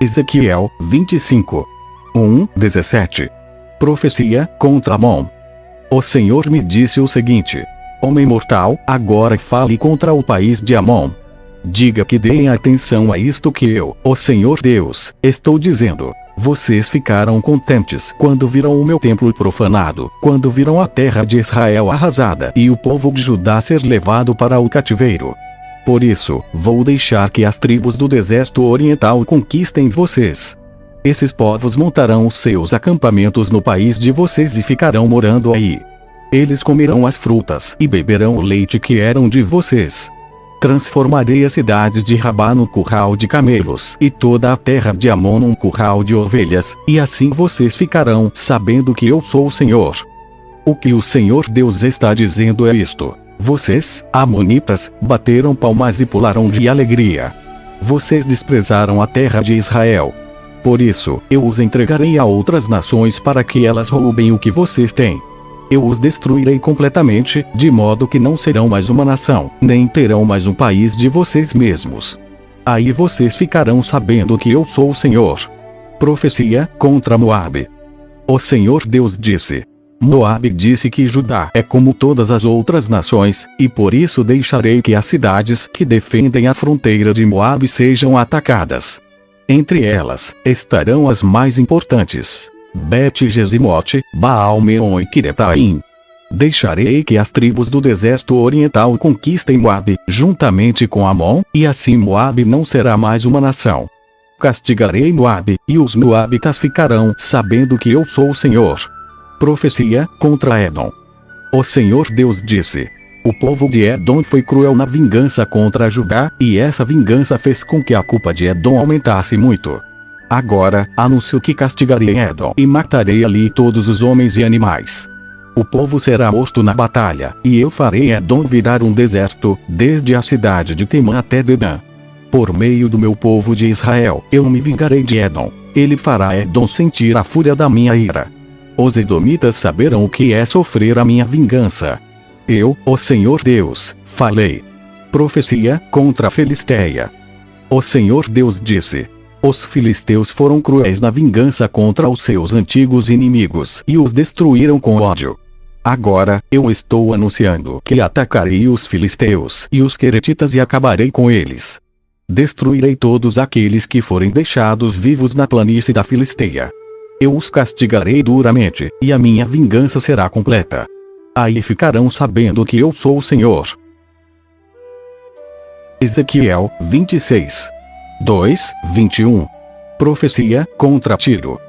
Ezequiel 25. 17. Profecia contra Amon. O Senhor me disse o seguinte: Homem mortal, agora fale contra o país de Amon. Diga que deem atenção a isto que eu, o Senhor Deus, estou dizendo. Vocês ficaram contentes quando viram o meu templo profanado, quando viram a terra de Israel arrasada e o povo de Judá ser levado para o cativeiro. Por isso, vou deixar que as tribos do deserto oriental conquistem vocês. Esses povos montarão seus acampamentos no país de vocês e ficarão morando aí. Eles comerão as frutas e beberão o leite que eram de vocês. Transformarei a cidade de Rabá num curral de camelos e toda a terra de Amon num curral de ovelhas, e assim vocês ficarão sabendo que eu sou o Senhor. O que o Senhor Deus está dizendo é isto: vocês, amonitas, bateram palmas e pularam de alegria. Vocês desprezaram a terra de Israel. Por isso, eu os entregarei a outras nações para que elas roubem o que vocês têm. Eu os destruirei completamente, de modo que não serão mais uma nação, nem terão mais um país de vocês mesmos. Aí vocês ficarão sabendo que eu sou o Senhor. Profecia contra Moabe. O Senhor Deus disse: Moabe disse que Judá é como todas as outras nações, e por isso deixarei que as cidades que defendem a fronteira de Moabe sejam atacadas. Entre elas, estarão as mais importantes: Bet-Gesimote, Baal-Meon e Kiretaim. Deixarei que as tribos do deserto oriental conquistem Moabe, juntamente com Amon, e assim Moabe não será mais uma nação. Castigarei Moabe, e os moabitas ficarão sabendo que eu sou o Senhor. Profecia contra Edom. O Senhor Deus disse: o povo de Edom foi cruel na vingança contra Judá, e essa vingança fez com que a culpa de Edom aumentasse muito. Agora, anuncio que castigarei Edom e matarei ali todos os homens e animais. O povo será morto na batalha, e eu farei Edom virar um deserto, desde a cidade de Temã até Dedã. Por meio do meu povo de Israel, eu me vingarei de Edom. Ele fará Edom sentir a fúria da minha ira. Os edomitas saberão o que é sofrer a minha vingança. Eu, o Senhor Deus, falei. Profecia contra a Filisteia. O Senhor Deus disse: os filisteus foram cruéis na vingança contra os seus antigos inimigos e os destruíram com ódio. Agora, eu estou anunciando que atacarei os filisteus e os queretitas e acabarei com eles. Destruirei todos aqueles que forem deixados vivos na planície da Filisteia. Eu os castigarei duramente, e a minha vingança será completa. Aí ficarão sabendo que eu sou o Senhor. Ezequiel 26. 21. Profecia contra Tiro.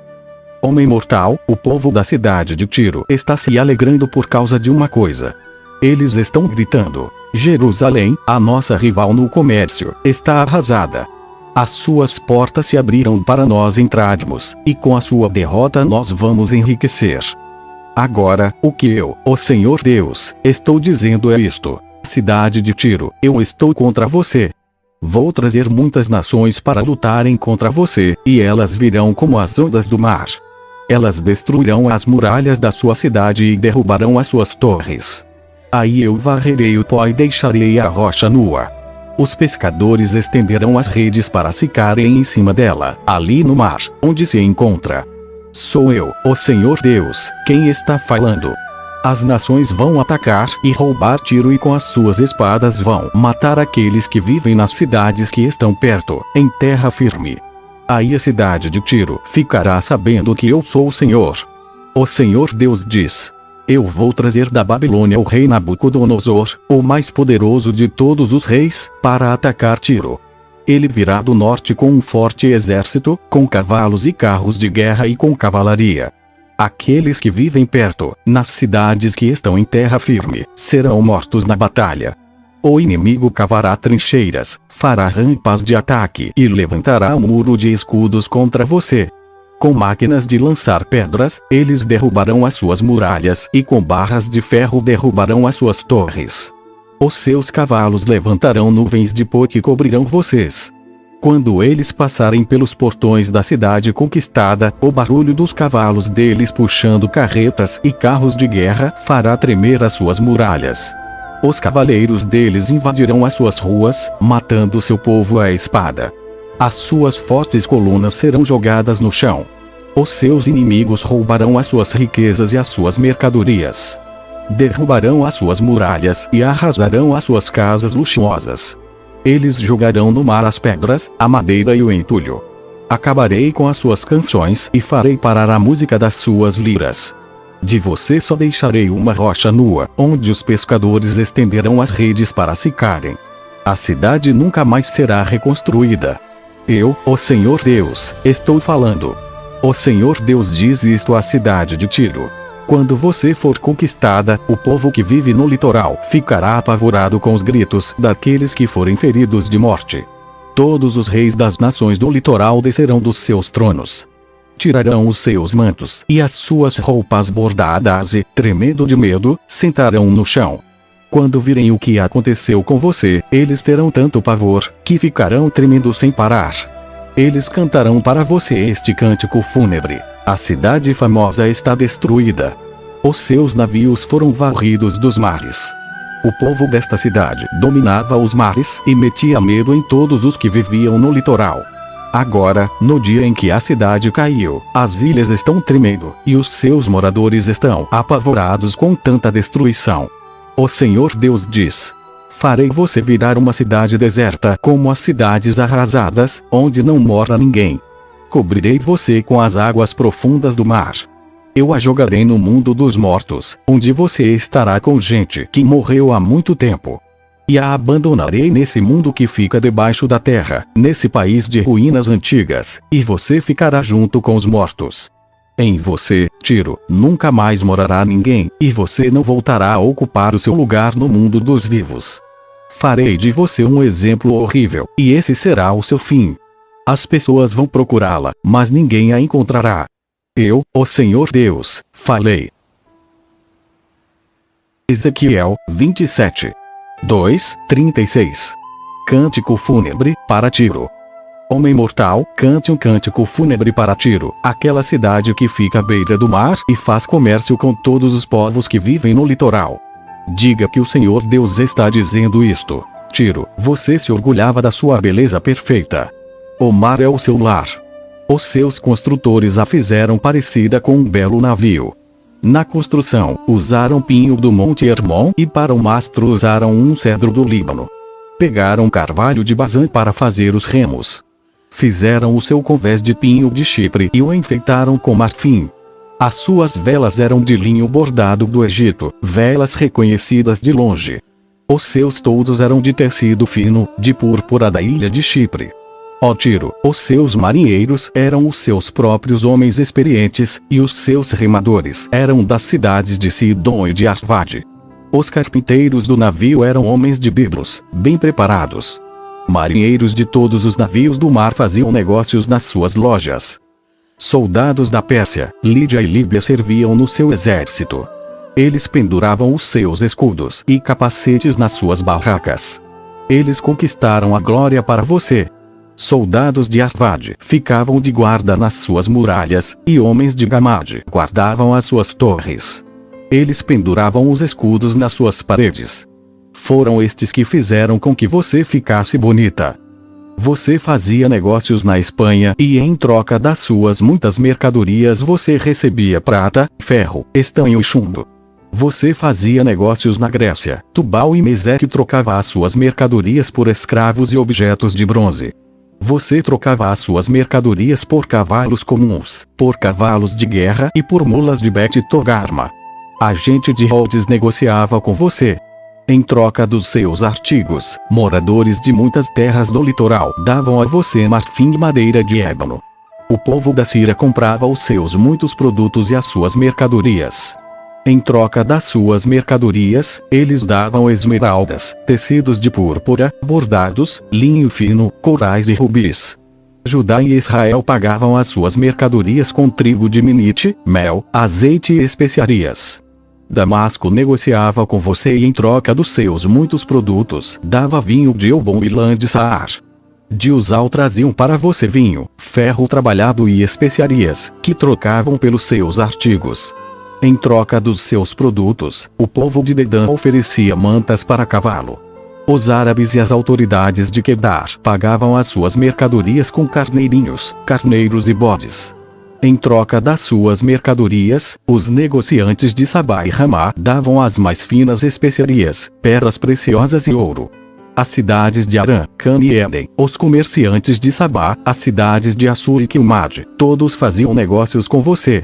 Homem mortal, o povo da cidade de Tiro está se alegrando por causa de uma coisa. Eles estão gritando: Jerusalém, a nossa rival no comércio, está arrasada. As suas portas se abriram para nós entrarmos, e com a sua derrota nós vamos enriquecer. Agora, o que eu, o Senhor Deus, estou dizendo é isto: cidade de Tiro, eu estou contra você. Vou trazer muitas nações para lutarem contra você, e elas virão como as ondas do mar. Elas destruirão as muralhas da sua cidade e derrubarão as suas torres. Aí eu varrerei o pó e deixarei a rocha nua. Os pescadores estenderão as redes para ficarem em cima dela, ali no mar, onde se encontra. Sou eu, o Senhor Deus, quem está falando. As nações vão atacar e roubar Tiro e com as suas espadas vão matar aqueles que vivem nas cidades que estão perto, em terra firme. Aí a cidade de Tiro ficará sabendo que eu sou o Senhor. O Senhor Deus diz: eu vou trazer da Babilônia o rei Nabucodonosor, o mais poderoso de todos os reis, para atacar Tiro. Ele virá do norte com um forte exército, com cavalos e carros de guerra e com cavalaria. Aqueles que vivem perto, nas cidades que estão em terra firme, serão mortos na batalha. O inimigo cavará trincheiras, fará rampas de ataque e levantará um muro de escudos contra você. Com máquinas de lançar pedras, eles derrubarão as suas muralhas e com barras de ferro derrubarão as suas torres. Os seus cavalos levantarão nuvens de pó que cobrirão vocês. Quando eles passarem pelos portões da cidade conquistada, o barulho dos cavalos deles puxando carretas e carros de guerra fará tremer as suas muralhas. Os cavaleiros deles invadirão as suas ruas, matando seu povo à espada. As suas fortes colunas serão jogadas no chão. Os seus inimigos roubarão as suas riquezas e as suas mercadorias. Derrubarão as suas muralhas e arrasarão as suas casas luxuosas. Eles jogarão no mar as pedras, a madeira e o entulho. Acabarei com as suas canções e farei parar a música das suas liras. De você só deixarei uma rocha nua, onde os pescadores estenderão as redes para secarem. A cidade nunca mais será reconstruída. Eu, o Senhor Deus, estou falando. O Senhor Deus diz isto à cidade de Tiro. Quando você for conquistada, o povo que vive no litoral ficará apavorado com os gritos daqueles que forem feridos de morte. Todos os reis das nações do litoral descerão dos seus tronos. Tirarão os seus mantos e as suas roupas bordadas e, tremendo de medo, sentarão no chão. Quando virem o que aconteceu com você, eles terão tanto pavor, que ficarão tremendo sem parar. Eles cantarão para você este cântico fúnebre: a cidade famosa está destruída. Os seus navios foram varridos dos mares. O povo desta cidade dominava os mares e metia medo em todos os que viviam no litoral. Agora, no dia em que a cidade caiu, as ilhas estão tremendo, e os seus moradores estão apavorados com tanta destruição. O Senhor Deus diz: farei você virar uma cidade deserta como as cidades arrasadas, onde não mora ninguém. Cobrirei você com as águas profundas do mar. Eu a jogarei no mundo dos mortos, onde você estará com gente que morreu há muito tempo. E a abandonarei nesse mundo que fica debaixo da terra, nesse país de ruínas antigas, e você ficará junto com os mortos. Em você, Tiro, nunca mais morará ninguém, e você não voltará a ocupar o seu lugar no mundo dos vivos. Farei de você um exemplo horrível, e esse será o seu fim. As pessoas vão procurá-la, mas ninguém a encontrará. Eu, o Senhor Deus, falei. Ezequiel 27. 2:36. Cântico fúnebre para Tiro. Homem mortal, cante um cântico fúnebre para Tiro, aquela cidade que fica à beira do mar e faz comércio com todos os povos que vivem no litoral. Diga que o Senhor Deus está dizendo isto: Tiro, você se orgulhava da sua beleza perfeita. O mar é o seu lar. Os seus construtores a fizeram parecida com um belo navio. Na construção, usaram pinho do Monte Hermon e para o mastro usaram um cedro do Líbano. Pegaram carvalho de Bazã para fazer os remos. Fizeram o seu convés de pinho de Chipre e o enfeitaram com marfim. As suas velas eram de linho bordado do Egito, velas reconhecidas de longe. Os seus toldos eram de tecido fino, de púrpura da ilha de Chipre. Ó Tiro, os seus marinheiros eram os seus próprios homens experientes, e os seus remadores eram das cidades de Sidom e de Arvade. Os carpinteiros do navio eram homens de Biblos, bem preparados. Marinheiros de todos os navios do mar faziam negócios nas suas lojas. Soldados da Pérsia, Lídia e Líbia serviam no seu exército. Eles penduravam os seus escudos e capacetes nas suas barracas. Eles conquistaram a glória para você. Soldados de Arvade ficavam de guarda nas suas muralhas, e homens de Gamade guardavam as suas torres. Eles penduravam os escudos nas suas paredes. Foram estes que fizeram com que você ficasse bonita. Você fazia negócios na Espanha e em troca das suas muitas mercadorias você recebia prata, ferro, estanho e chumbo. Você fazia negócios na Grécia, Tubal e Meseque trocava as suas mercadorias por escravos e objetos de bronze. Você trocava as suas mercadorias por cavalos comuns, por cavalos de guerra e por mulas de Bet Togarma. A gente de Rhodes negociava com você. Em troca dos seus artigos, moradores de muitas terras do litoral davam a você marfim e madeira de ébano. O povo da Síria comprava os seus muitos produtos e as suas mercadorias. Em troca das suas mercadorias, eles davam esmeraldas, tecidos de púrpura, bordados, linho fino, corais e rubis. Judá e Israel pagavam as suas mercadorias com trigo de Minite, mel, azeite e especiarias. Damasco negociava com você e em troca dos seus muitos produtos, dava vinho de Elbom e lã de Saar. De Uzal traziam para você vinho, ferro trabalhado e especiarias, que trocavam pelos seus artigos. Em troca dos seus produtos, o povo de Dedã oferecia mantas para cavalo. Os árabes e as autoridades de Quedar pagavam as suas mercadorias com carneirinhos, carneiros e bodes. Em troca das suas mercadorias, os negociantes de Sabá e Ramá davam as mais finas especiarias, pedras preciosas e ouro. As cidades de Arã, Cã e Éden, os comerciantes de Sabá, as cidades de Assur e Quilmade, todos faziam negócios com você.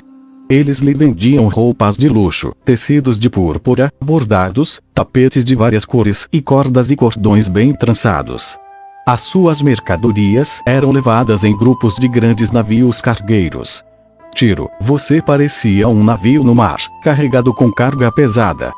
Eles lhe vendiam roupas de luxo, tecidos de púrpura, bordados, tapetes de várias cores e cordas e cordões bem trançados. As suas mercadorias eram levadas em grupos de grandes navios cargueiros. Tiro, você parecia um navio no mar, carregado com carga pesada.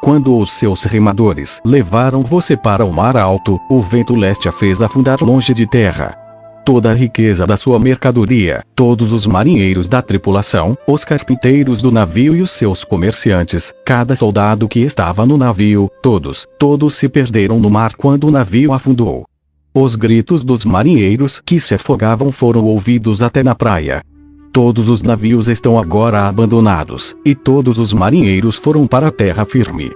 Quando os seus remadores levaram você para o mar alto, o vento leste a fez afundar longe de terra. Toda a riqueza da sua mercadoria, todos os marinheiros da tripulação, os carpinteiros do navio e os seus comerciantes, cada soldado que estava no navio, todos se perderam no mar quando o navio afundou. Os gritos dos marinheiros que se afogavam foram ouvidos até na praia. Todos os navios estão agora abandonados, e todos os marinheiros foram para a terra firme.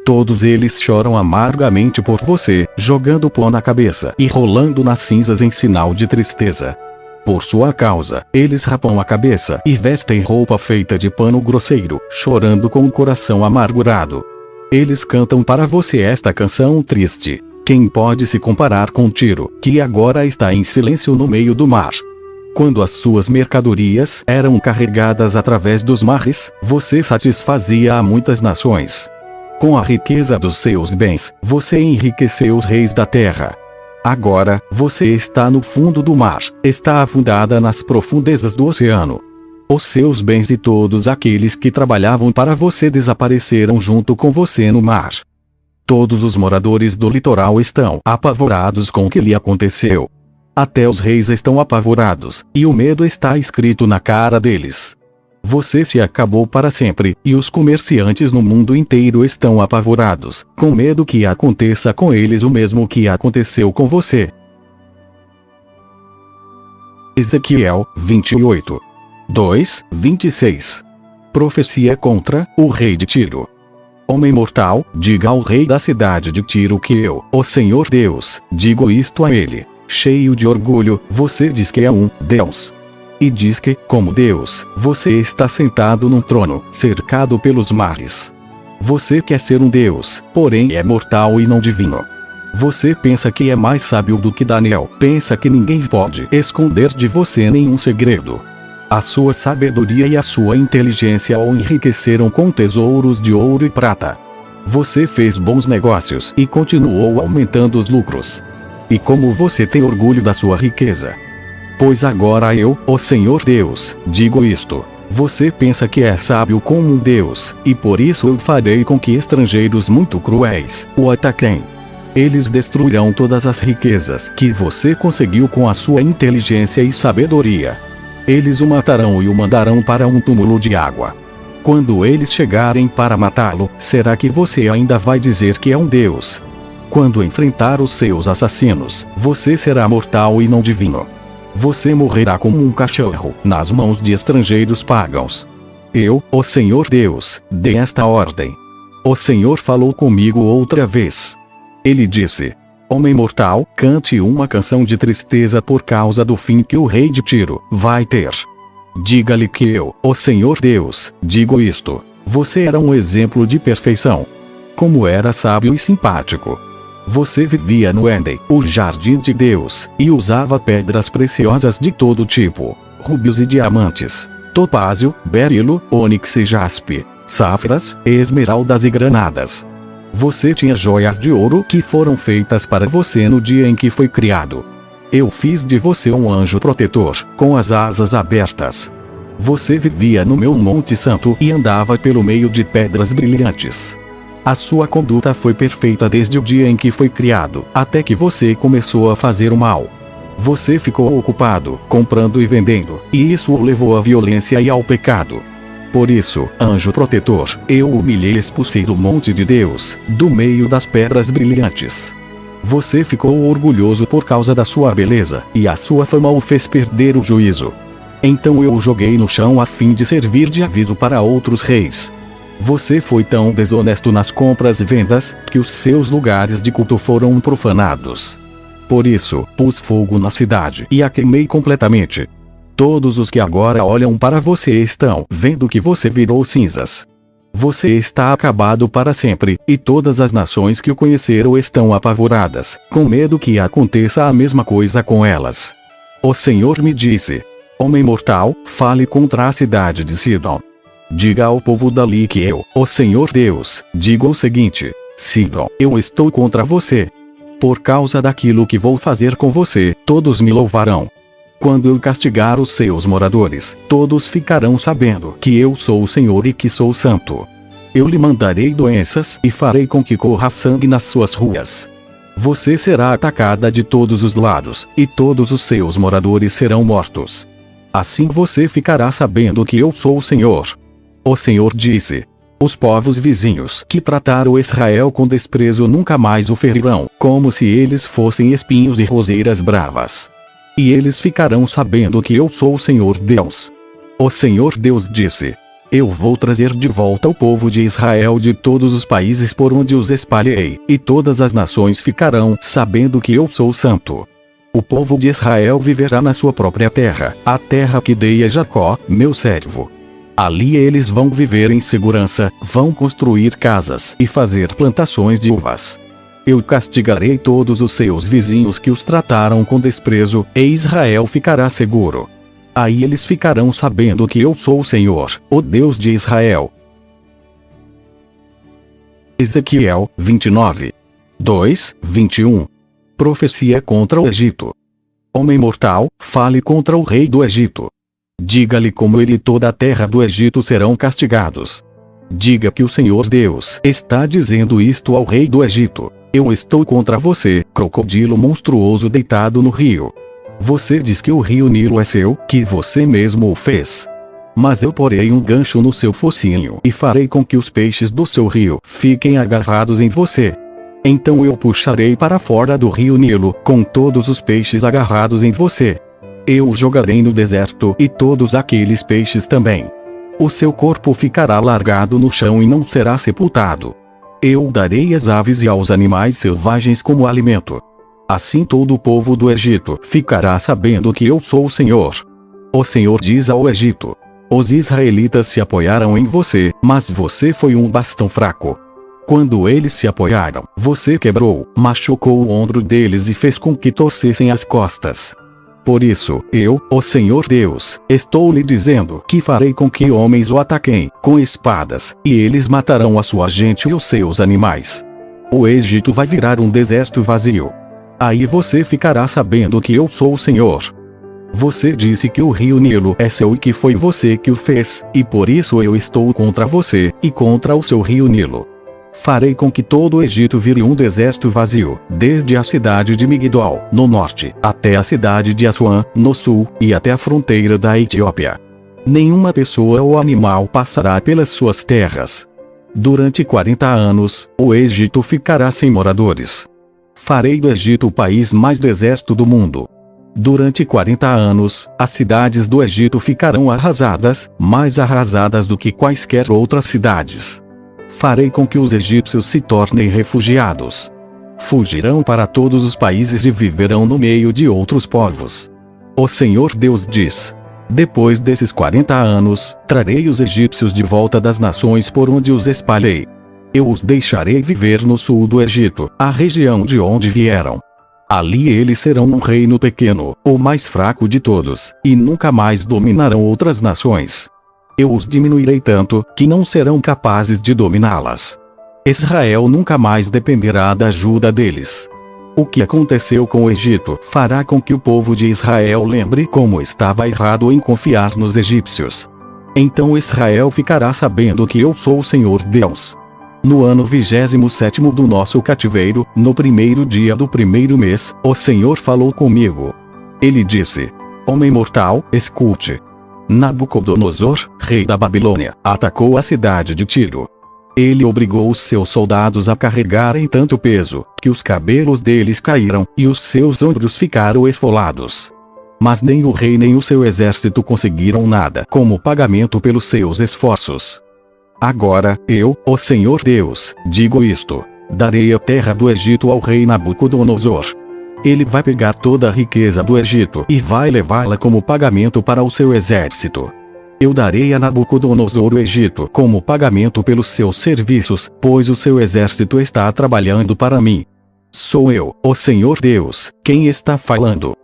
Todos eles choram amargamente por você, jogando pó na cabeça e rolando nas cinzas em sinal de tristeza. Por sua causa, eles rapam a cabeça e vestem roupa feita de pano grosseiro, chorando com o coração amargurado. Eles cantam para você esta canção triste. Quem pode se comparar com Tiro, que agora está em silêncio no meio do mar? Quando as suas mercadorias eram carregadas através dos mares, você satisfazia a muitas nações. Com a riqueza dos seus bens, você enriqueceu os reis da terra. Agora, você está no fundo do mar, está afundada nas profundezas do oceano. Os seus bens e todos aqueles que trabalhavam para você desapareceram junto com você no mar. Todos os moradores do litoral estão apavorados com o que lhe aconteceu. Até os reis estão apavorados, e o medo está escrito na cara deles. Você se acabou para sempre, e os comerciantes no mundo inteiro estão apavorados, com medo que aconteça com eles o mesmo que aconteceu com você. Ezequiel 28. 2:26. Profecia contra o rei de Tiro. Homem mortal, diga ao rei da cidade de Tiro que eu, o Senhor Deus, digo isto a ele. Cheio de orgulho, você diz que é um Deus. E diz que, como Deus, você está sentado num trono, cercado pelos mares. Você quer ser um Deus, porém é mortal e não divino. Você pensa que é mais sábio do que Daniel, pensa que ninguém pode esconder de você nenhum segredo. A sua sabedoria e a sua inteligência o enriqueceram com tesouros de ouro e prata. Você fez bons negócios e continuou aumentando os lucros. E como você tem orgulho da sua riqueza? Pois agora eu, o Senhor Deus, digo isto. Você pensa que é sábio como um Deus, e por isso eu farei com que estrangeiros muito cruéis o ataquem. Eles destruirão todas as riquezas que você conseguiu com a sua inteligência e sabedoria. Eles o matarão e o mandarão para um túmulo de água. Quando eles chegarem para matá-lo, será que você ainda vai dizer que é um Deus? Quando enfrentar os seus assassinos, você será mortal e não divino. Você morrerá como um cachorro, nas mãos de estrangeiros pagãos. Eu, o Senhor Deus, dei esta ordem. O Senhor falou comigo outra vez. Ele disse: Homem mortal, cante uma canção de tristeza por causa do fim que o rei de Tiro vai ter. Diga-lhe que eu, o Senhor Deus, digo isto. Você era um exemplo de perfeição. Como era sábio e simpático. Você vivia no Éden, o jardim de Deus, e usava pedras preciosas de todo tipo, rubis e diamantes, topázio, berilo, ônix e jaspe, safras, esmeraldas e granadas. Você tinha joias de ouro que foram feitas para você no dia em que foi criado. Eu fiz de você um anjo protetor, com as asas abertas. Você vivia no meu Monte Santo e andava pelo meio de pedras brilhantes. A sua conduta foi perfeita desde o dia em que foi criado, até que você começou a fazer o mal. Você ficou ocupado, comprando e vendendo, e isso o levou à violência e ao pecado. Por isso, anjo protetor, eu o humilhei e expulsei do monte de Deus, do meio das pedras brilhantes. Você ficou orgulhoso por causa da sua beleza, e a sua fama o fez perder o juízo. Então eu o joguei no chão a fim de servir de aviso para outros reis. Você foi tão desonesto nas compras e vendas, que os seus lugares de culto foram profanados. Por isso, pus fogo na cidade e a queimei completamente. Todos os que agora olham para você estão vendo que você virou cinzas. Você está acabado para sempre, e todas as nações que o conheceram estão apavoradas, com medo que aconteça a mesma coisa com elas. O Senhor me disse: Homem mortal, fale contra a cidade de Sidom. Diga ao povo dali que eu, o Senhor Deus, digo o seguinte: Sidom, eu estou contra você. Por causa daquilo que vou fazer com você, todos me louvarão. Quando eu castigar os seus moradores, todos ficarão sabendo que eu sou o Senhor e que sou santo. Eu lhe mandarei doenças e farei com que corra sangue nas suas ruas. Você será atacada de todos os lados, e todos os seus moradores serão mortos. Assim você ficará sabendo que eu sou o Senhor. O Senhor disse: Os povos vizinhos que trataram Israel com desprezo nunca mais o ferirão, como se eles fossem espinhos e roseiras bravas. E eles ficarão sabendo que eu sou o Senhor Deus. O Senhor Deus disse: Eu vou trazer de volta o povo de Israel de todos os países por onde os espalhei, e todas as nações ficarão sabendo que eu sou santo. O povo de Israel viverá na sua própria terra, a terra que dei a Jacó, meu servo. Ali eles vão viver em segurança, vão construir casas e fazer plantações de uvas. Eu castigarei todos os seus vizinhos que os trataram com desprezo, e Israel ficará seguro. Aí eles ficarão sabendo que eu sou o Senhor, o Deus de Israel. Ezequiel 29. 2:21. Profecia contra o Egito. Homem mortal, fale contra o rei do Egito. Diga-lhe como ele e toda a terra do Egito serão castigados. Diga que o Senhor Deus está dizendo isto ao rei do Egito: Eu estou contra você, crocodilo monstruoso deitado no rio. Você diz que o rio Nilo é seu, que você mesmo o fez. Mas eu porei um gancho no seu focinho e farei com que os peixes do seu rio fiquem agarrados em você. Então eu puxarei para fora do rio Nilo, com todos os peixes agarrados em você. Eu o jogarei no deserto e todos aqueles peixes também. O seu corpo ficará largado no chão e não será sepultado. Eu darei às aves e aos animais selvagens como alimento. Assim todo o povo do Egito ficará sabendo que eu sou o Senhor. O Senhor diz ao Egito: Os israelitas se apoiaram em você, mas você foi um bastão fraco. Quando eles se apoiaram, você quebrou, machucou o ombro deles e fez com que torcessem as costas. Por isso, eu, o Senhor Deus, estou lhe dizendo que farei com que homens o ataquem com espadas, e eles matarão a sua gente e os seus animais. O Egito vai virar um deserto vazio. Aí você ficará sabendo que eu sou o Senhor. Você disse que o rio Nilo é seu e que foi você que o fez, e por isso eu estou contra você, e contra o seu rio Nilo. Farei com que todo o Egito vire um deserto vazio, desde a cidade de Migdol, no norte, até a cidade de Assuã, no sul, e até a fronteira da Etiópia. Nenhuma pessoa ou animal passará pelas suas terras. Durante 40 anos, o Egito ficará sem moradores. Farei do Egito o país mais deserto do mundo. Durante 40 anos, as cidades do Egito ficarão arrasadas, mais arrasadas do que quaisquer outras cidades. Farei com que os egípcios se tornem refugiados. Fugirão para todos os países e viverão no meio de outros povos. O Senhor Deus diz: Depois desses 40 anos, trarei os egípcios de volta das nações por onde os espalhei. Eu os deixarei viver no sul do Egito, a região de onde vieram. Ali eles serão um reino pequeno, o mais fraco de todos, e nunca mais dominarão outras nações. Eu os diminuirei tanto, que não serão capazes de dominá-las. Israel nunca mais dependerá da ajuda deles. O que aconteceu com o Egito fará com que o povo de Israel lembre como estava errado em confiar nos egípcios. Então Israel ficará sabendo que eu sou o Senhor Deus. No ano 27º do nosso cativeiro, no primeiro dia do primeiro mês, o Senhor falou comigo. Ele disse: Homem mortal, escute. Nabucodonosor, rei da Babilônia, atacou a cidade de Tiro. Ele obrigou os seus soldados a carregarem tanto peso, que os cabelos deles caíram, e os seus ombros ficaram esfolados. Mas nem o rei nem o seu exército conseguiram nada como pagamento pelos seus esforços. Agora, eu, o Senhor Deus, digo isto: darei a terra do Egito ao rei Nabucodonosor. Ele vai pegar toda a riqueza do Egito e vai levá-la como pagamento para o seu exército. Eu darei a Nabucodonosor o Egito como pagamento pelos seus serviços, pois o seu exército está trabalhando para mim. Sou eu, o Senhor Deus, quem está falando.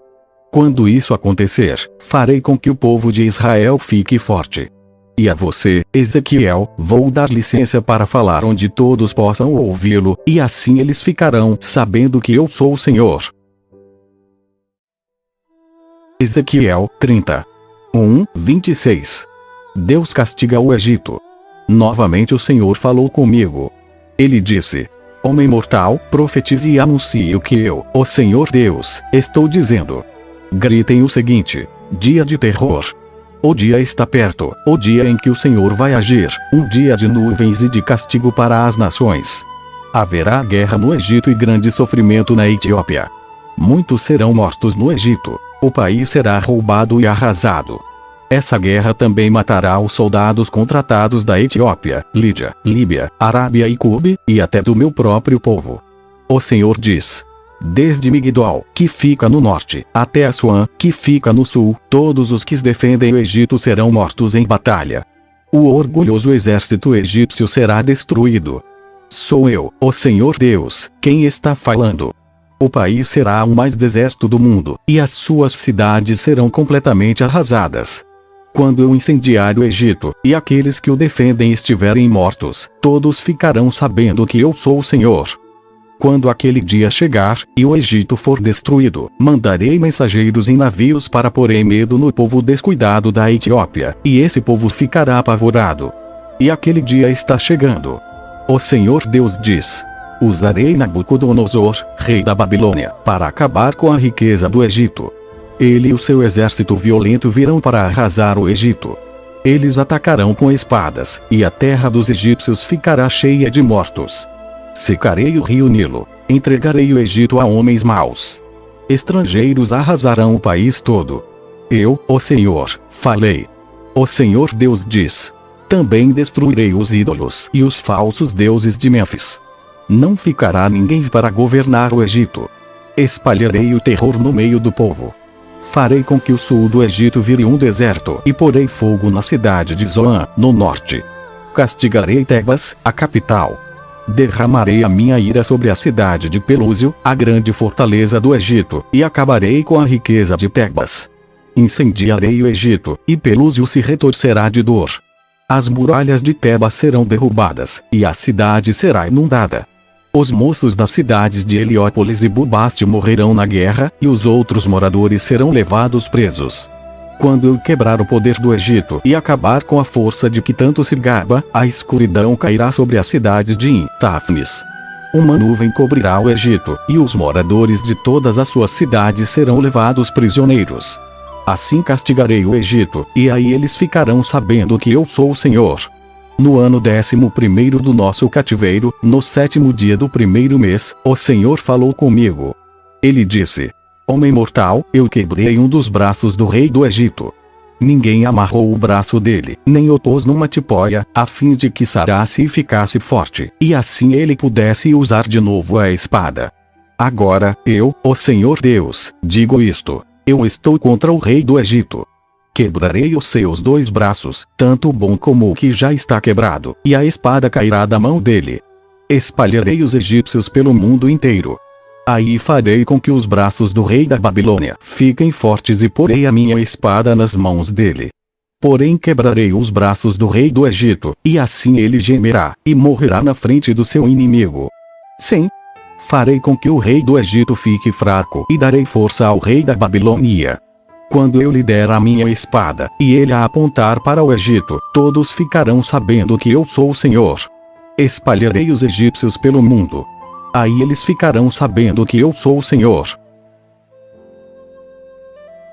Quando isso acontecer, farei com que o povo de Israel fique forte. E a você, Ezequiel, vou dar licença para falar onde todos possam ouvi-lo, e assim eles ficarão sabendo que eu sou o Senhor. Ezequiel 30. 26. Deus castiga o Egito. Novamente o Senhor falou comigo. Ele disse: Homem mortal, profetize e anuncie o que eu, o Senhor Deus, estou dizendo. Gritem o seguinte: dia de terror. O dia está perto, o dia em que o Senhor vai agir, um dia de nuvens e de castigo para as nações. Haverá guerra no Egito e grande sofrimento na Etiópia. Muitos serão mortos no Egito, o país será roubado e arrasado. Essa guerra também matará os soldados contratados da Etiópia, Lídia, Líbia, Arábia e Cube, e até do meu próprio povo. O Senhor diz: desde Migdol, que fica no norte, até Assuã, que fica no sul, todos os que defendem o Egito serão mortos em batalha. O orgulhoso exército egípcio será destruído. Sou eu, o Senhor Deus, quem está falando. O país será o mais deserto do mundo, e as suas cidades serão completamente arrasadas. Quando eu incendiar o Egito, e aqueles que o defendem estiverem mortos, todos ficarão sabendo que eu sou o Senhor. Quando aquele dia chegar, e o Egito for destruído, mandarei mensageiros em navios para porem medo no povo descuidado da Etiópia, e esse povo ficará apavorado. E aquele dia está chegando. O Senhor Deus diz: usarei Nabucodonosor, rei da Babilônia, para acabar com a riqueza do Egito. Ele e o seu exército violento virão para arrasar o Egito. Eles atacarão com espadas, e a terra dos egípcios ficará cheia de mortos. Secarei o rio Nilo, entregarei o Egito a homens maus. Estrangeiros arrasarão o país todo. Eu, o Senhor, falei. O Senhor Deus diz: também destruirei os ídolos e os falsos deuses de Mênfis. Não ficará ninguém para governar o Egito. Espalharei o terror no meio do povo. Farei com que o sul do Egito vire um deserto e porei fogo na cidade de Zoan, no norte. Castigarei Tebas, a capital. Derramarei a minha ira sobre a cidade de Pelúsio, a grande fortaleza do Egito, e acabarei com a riqueza de Tebas. Incendiarei o Egito, e Pelúsio se retorcerá de dor. As muralhas de Tebas serão derrubadas, e a cidade será inundada. Os moços das cidades de Heliópolis e Bubaste morrerão na guerra, e os outros moradores serão levados presos. Quando eu quebrar o poder do Egito e acabar com a força de que tanto se gaba, a escuridão cairá sobre as cidades de Tafnis. Uma nuvem cobrirá o Egito, e os moradores de todas as suas cidades serão levados prisioneiros. Assim castigarei o Egito, e aí eles ficarão sabendo que eu sou o Senhor. No ano 11º do nosso cativeiro, no 7º dia do 1º mês, o Senhor falou comigo. Ele disse: homem mortal, eu quebrei um dos braços do rei do Egito. Ninguém amarrou o braço dele, nem o pôs numa tipóia, a fim de que sarasse e ficasse forte, e assim ele pudesse usar de novo a espada. Agora, eu, o Senhor Deus, digo isto: eu estou contra o rei do Egito. Quebrarei os seus 2 braços, tanto o bom como o que já está quebrado, e a espada cairá da mão dele. Espalharei os egípcios pelo mundo inteiro. Aí farei com que os braços do rei da Babilônia fiquem fortes e porei a minha espada nas mãos dele. Porém quebrarei os braços do rei do Egito, e assim ele gemerá, e morrerá na frente do seu inimigo. Sim. Farei com que o rei do Egito fique fraco, e darei força ao rei da Babilônia. Quando eu lhe der a minha espada, e ele a apontar para o Egito, todos ficarão sabendo que eu sou o Senhor. Espalharei os egípcios pelo mundo. Aí eles ficarão sabendo que eu sou o Senhor.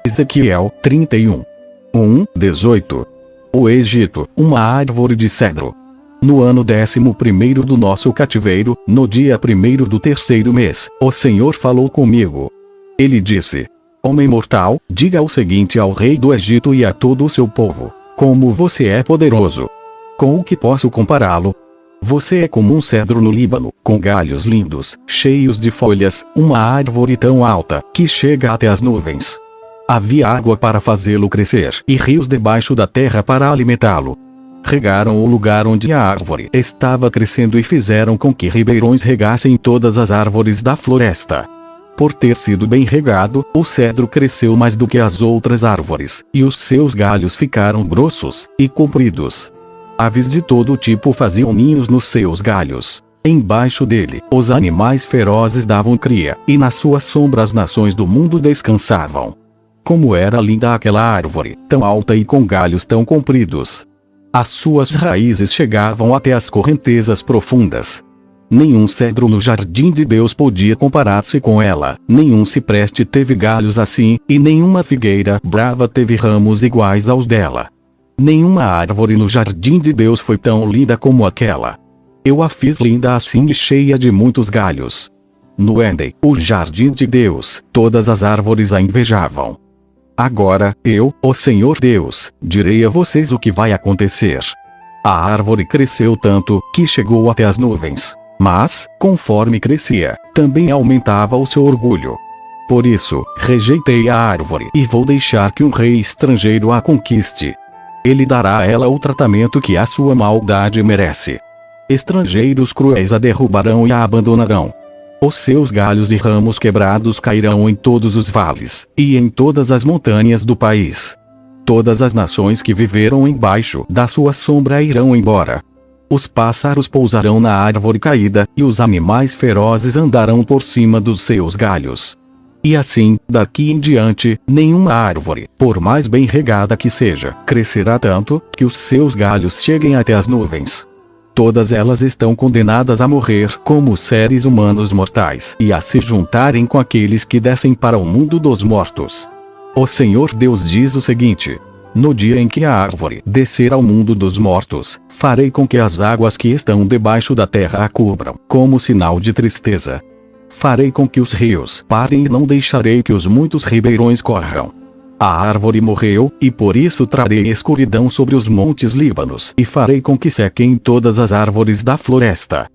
Ezequiel 31. 18. O Egito, uma árvore de cedro. No ano 11º do nosso cativeiro, no dia 1º do 3º mês, o Senhor falou comigo. Ele disse: homem mortal, diga o seguinte ao rei do Egito e a todo o seu povo: como você é poderoso! Com o que posso compará-lo? Você é como um cedro no Líbano, com galhos lindos, cheios de folhas, uma árvore tão alta, que chega até as nuvens. Havia água para fazê-lo crescer, e rios debaixo da terra para alimentá-lo. Regaram o lugar onde a árvore estava crescendo e fizeram com que ribeirões regassem todas as árvores da floresta. Por ter sido bem regado, o cedro cresceu mais do que as outras árvores, e os seus galhos ficaram grossos e compridos. Aves de todo tipo faziam ninhos nos seus galhos. Embaixo dele, os animais ferozes davam cria, e na sua sombra as nações do mundo descansavam. Como era linda aquela árvore, tão alta e com galhos tão compridos! As suas raízes chegavam até as correntezas profundas. Nenhum cedro no jardim de Deus podia comparar-se com ela, nenhum cipreste teve galhos assim, e nenhuma figueira brava teve ramos iguais aos dela. Nenhuma árvore no jardim de Deus foi tão linda como aquela. Eu a fiz linda assim e cheia de muitos galhos. No Éden, o jardim de Deus, todas as árvores a invejavam. Agora, eu, o Senhor Deus, direi a vocês o que vai acontecer. A árvore cresceu tanto, que chegou até as nuvens. Mas, conforme crescia, também aumentava o seu orgulho. Por isso, rejeitei a árvore e vou deixar que um rei estrangeiro a conquiste. Ele dará a ela o tratamento que a sua maldade merece. Estrangeiros cruéis a derrubarão e a abandonarão. Os seus galhos e ramos quebrados cairão em todos os vales, e em todas as montanhas do país. Todas as nações que viveram embaixo da sua sombra irão embora. Os pássaros pousarão na árvore caída, e os animais ferozes andarão por cima dos seus galhos. E assim, daqui em diante, nenhuma árvore, por mais bem regada que seja, crescerá tanto, que os seus galhos cheguem até as nuvens. Todas elas estão condenadas a morrer como seres humanos mortais e a se juntarem com aqueles que descem para o mundo dos mortos. O Senhor Deus diz o seguinte: no dia em que a árvore descer ao mundo dos mortos, farei com que as águas que estão debaixo da terra a cubram, como sinal de tristeza. Farei com que os rios parem e não deixarei que os muitos ribeirões corram. A árvore morreu, e por isso trarei escuridão sobre os montes Líbanos, e farei com que sequem todas as árvores da floresta.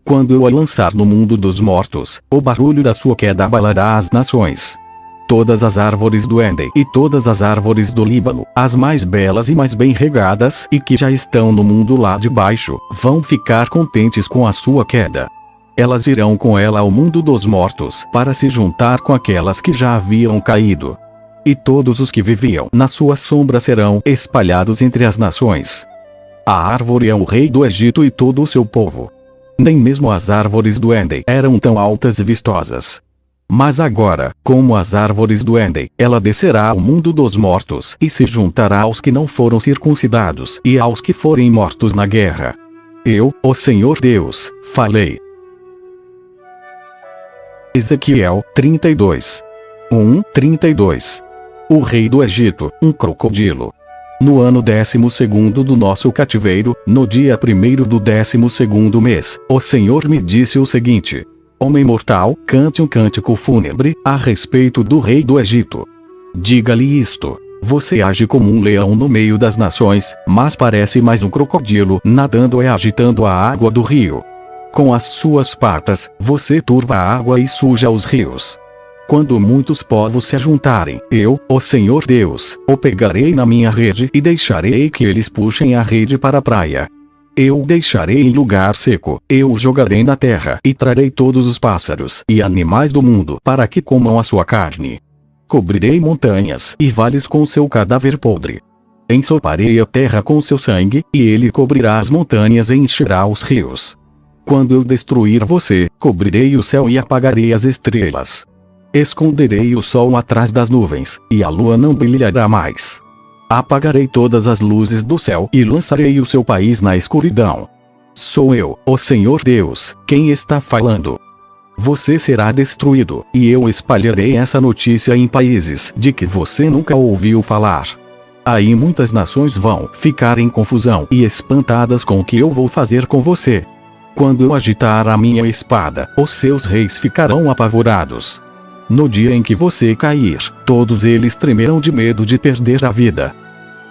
Quando eu a lançar no mundo dos mortos, o barulho da sua queda abalará as nações. Todas as árvores do Éden e todas as árvores do Líbano, as mais belas e mais bem regadas e que já estão no mundo lá de baixo, vão ficar contentes com a sua queda. Elas irão com ela ao mundo dos mortos para se juntar com aquelas que já haviam caído. E todos os que viviam na sua sombra serão espalhados entre as nações. A árvore é o rei do Egito e todo o seu povo. Nem mesmo as árvores do Éden eram tão altas e vistosas. Mas agora, como as árvores do Éden, ela descerá ao mundo dos mortos e se juntará aos que não foram circuncidados e aos que forem mortos na guerra. Eu, o Senhor Deus, falei. Ezequiel 32. 1:32. O rei do Egito, um crocodilo. No ano 12º do nosso cativeiro, no dia 1º do 12º mês, o Senhor me disse o seguinte: homem mortal, cante um cântico fúnebre a respeito do rei do Egito. Diga-lhe isto: você age como um leão no meio das nações, mas parece mais um crocodilo nadando e agitando a água do rio. Com as suas patas, você turva a água e suja os rios. Quando muitos povos se juntarem, eu, o Senhor Deus, o pegarei na minha rede e deixarei que eles puxem a rede para a praia. Eu o deixarei em lugar seco, eu o jogarei na terra e trarei todos os pássaros e animais do mundo para que comam a sua carne. Cobrirei montanhas e vales com seu cadáver podre. Ensoparei a terra com seu sangue, e ele cobrirá as montanhas e encherá os rios. Quando eu destruir você, cobrirei o céu e apagarei as estrelas. Esconderei o sol atrás das nuvens, e a lua não brilhará mais. Apagarei todas as luzes do céu e lançarei o seu país na escuridão. Sou eu, o Senhor Deus, quem está falando. Você será destruído, e eu espalharei essa notícia em países de que você nunca ouviu falar. Aí muitas nações vão ficar em confusão e espantadas com o que eu vou fazer com você. Quando eu agitar a minha espada, os seus reis ficarão apavorados. No dia em que você cair, todos eles tremerão de medo de perder a vida.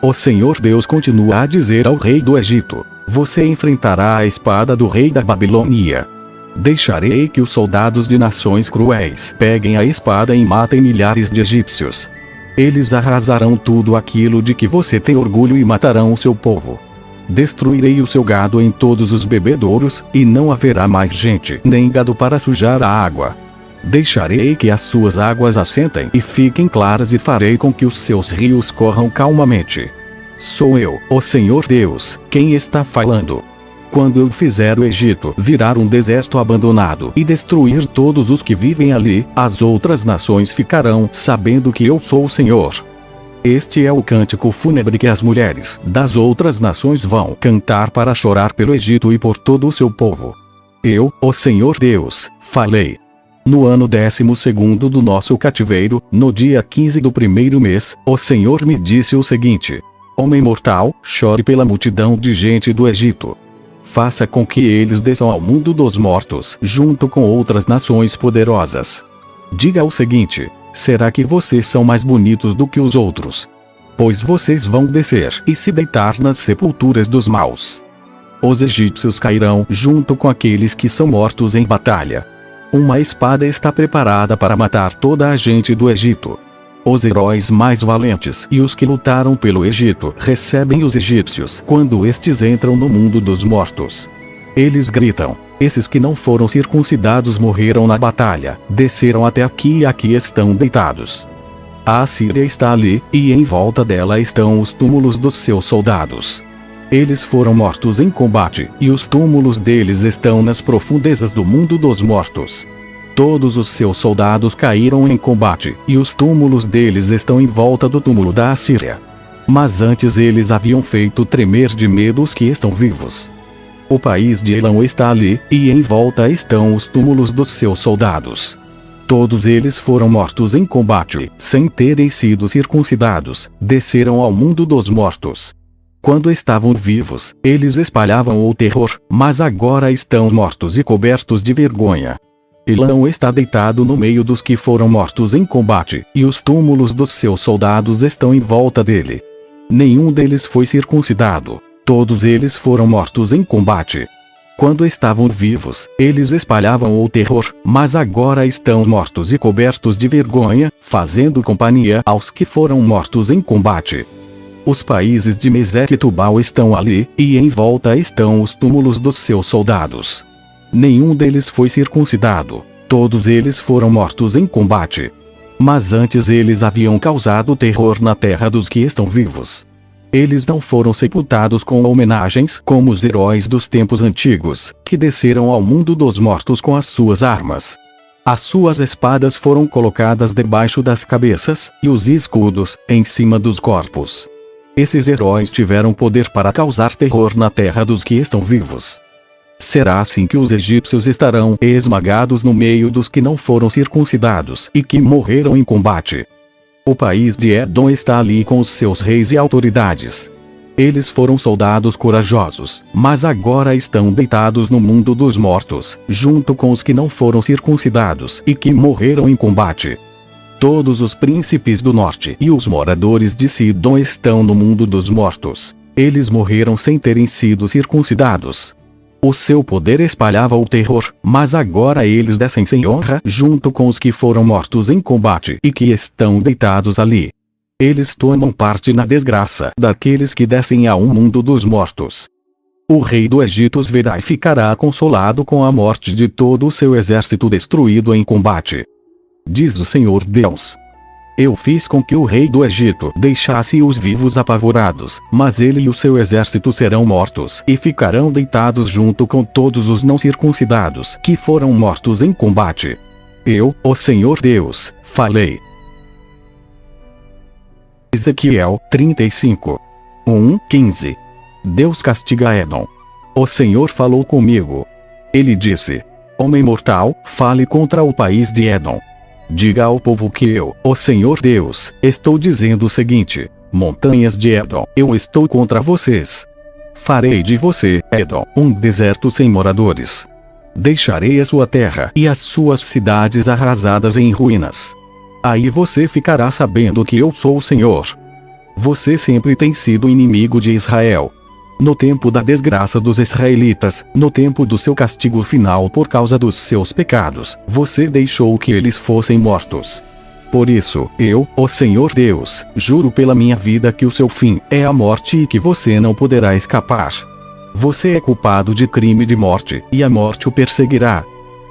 O Senhor Deus continua a dizer ao rei do Egito: Você enfrentará a espada do rei da Babilônia. Deixarei que os soldados de nações cruéis peguem a espada e matem milhares de egípcios. Eles arrasarão tudo aquilo de que você tem orgulho e matarão o seu povo. Destruirei o seu gado em todos os bebedouros, e não haverá mais gente nem gado para sujar a água. Deixarei que as suas águas assentem e fiquem claras e farei com que os seus rios corram calmamente. Sou eu, o Senhor Deus, quem está falando. Quando eu fizer o Egito virar um deserto abandonado e destruir todos os que vivem ali, as outras nações ficarão sabendo que eu sou o Senhor. Este é o cântico fúnebre que as mulheres das outras nações vão cantar para chorar pelo Egito e por todo o seu povo. Eu, o Senhor Deus, falei. No ano 12º do nosso cativeiro, no dia 15 do primeiro mês, o Senhor me disse o seguinte: Homem mortal, chore pela multidão de gente do Egito. Faça com que eles desçam ao mundo dos mortos, junto com outras nações poderosas. Diga o seguinte: será que vocês são mais bonitos do que os outros? Pois vocês vão descer e se deitar nas sepulturas dos maus. Os egípcios cairão junto com aqueles que são mortos em batalha. Uma espada está preparada para matar toda a gente do Egito. Os heróis mais valentes e os que lutaram pelo Egito recebem os egípcios quando estes entram no mundo dos mortos. Eles gritam: esses que não foram circuncidados morreram na batalha, desceram até aqui e aqui estão deitados. A Assíria está ali, e em volta dela estão os túmulos dos seus soldados. Eles foram mortos em combate, e os túmulos deles estão nas profundezas do mundo dos mortos. Todos os seus soldados caíram em combate, e os túmulos deles estão em volta do túmulo da Assíria. Mas antes eles haviam feito tremer de medo os que estão vivos. O país de Elão está ali, e em volta estão os túmulos dos seus soldados. Todos eles foram mortos em combate, sem terem sido circuncidados, desceram ao mundo dos mortos. Quando estavam vivos, eles espalhavam o terror, mas agora estão mortos e cobertos de vergonha. Elão está deitado no meio dos que foram mortos em combate, e os túmulos dos seus soldados estão em volta dele. Nenhum deles foi circuncidado, todos eles foram mortos em combate. Quando estavam vivos, eles espalhavam o terror, mas agora estão mortos e cobertos de vergonha, fazendo companhia aos que foram mortos em combate. Os países de Meseque e Tubal estão ali, e em volta estão os túmulos dos seus soldados. Nenhum deles foi circuncidado, todos eles foram mortos em combate. Mas antes eles haviam causado terror na terra dos que estão vivos. Eles não foram sepultados com homenagens como os heróis dos tempos antigos, que desceram ao mundo dos mortos com as suas armas. As suas espadas foram colocadas debaixo das cabeças, e os escudos, em cima dos corpos. Esses heróis tiveram poder para causar terror na terra dos que estão vivos. Será assim que os egípcios estarão esmagados no meio dos que não foram circuncidados e que morreram em combate. O país de Edom está ali com os seus reis e autoridades. Eles foram soldados corajosos, mas agora estão deitados no mundo dos mortos, junto com os que não foram circuncidados e que morreram em combate. Todos os príncipes do norte e os moradores de Sidom estão no mundo dos mortos. Eles morreram sem terem sido circuncidados. O seu poder espalhava o terror, mas agora eles descem sem honra junto com os que foram mortos em combate e que estão deitados ali. Eles tomam parte na desgraça daqueles que descem ao mundo dos mortos. O rei do Egito os verá e ficará consolado com a morte de todo o seu exército destruído em combate. Diz o Senhor Deus: eu fiz com que o rei do Egito deixasse os vivos apavorados, mas ele e o seu exército serão mortos e ficarão deitados junto com todos os não circuncidados que foram mortos em combate. Eu, o Senhor Deus, falei. Ezequiel 35. 1:15. Deus castiga Edom. O Senhor falou comigo. Ele disse: homem mortal, fale contra o país de Edom. Diga ao povo que eu, o Senhor Deus, estou dizendo o seguinte: montanhas de Edom, eu estou contra vocês. Farei de você, Edom, um deserto sem moradores. Deixarei a sua terra e as suas cidades arrasadas em ruínas. Aí você ficará sabendo que eu sou o Senhor. Você sempre tem sido inimigo de Israel. No tempo da desgraça dos israelitas, no tempo do seu castigo final por causa dos seus pecados, você deixou que eles fossem mortos. Por isso, eu, o Senhor Deus, juro pela minha vida que o seu fim é a morte e que você não poderá escapar. Você é culpado de crime de morte, e a morte o perseguirá.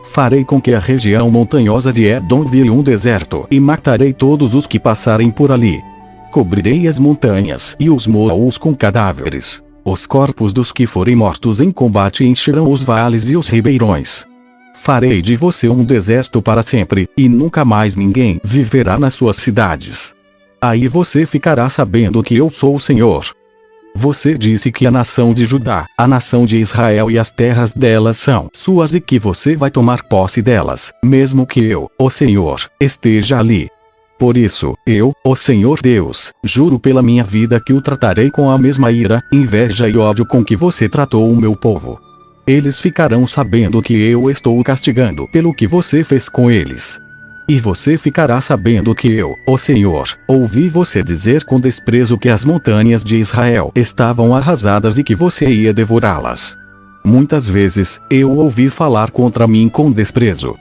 Farei com que a região montanhosa de Edom vire um deserto, e matarei todos os que passarem por ali. Cobrirei as montanhas e os morros com cadáveres. Os corpos dos que forem mortos em combate encherão os vales e os ribeirões. Farei de você um deserto para sempre, e nunca mais ninguém viverá nas suas cidades. Aí você ficará sabendo que eu sou o Senhor. Você disse que a nação de Judá, a nação de Israel e as terras delas são suas e que você vai tomar posse delas, mesmo que eu, o Senhor, esteja ali. Por isso, eu, o Senhor Deus, juro pela minha vida que o tratarei com a mesma ira, inveja e ódio com que você tratou o meu povo. Eles ficarão sabendo que eu estou o castigando pelo que você fez com eles. E você ficará sabendo que eu, o Senhor, ouvi você dizer com desprezo que as montanhas de Israel estavam arrasadas e que você ia devorá-las. Muitas vezes, eu ouvi falar contra mim com desprezo.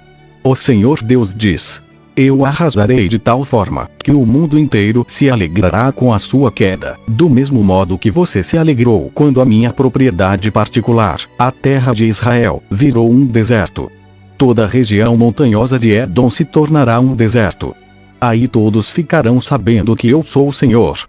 O Senhor Deus diz: eu arrasarei de tal forma, que o mundo inteiro se alegrará com a sua queda, do mesmo modo que você se alegrou quando a minha propriedade particular, a terra de Israel, virou um deserto. Toda a região montanhosa de Edom se tornará um deserto. Aí todos ficarão sabendo que eu sou o Senhor.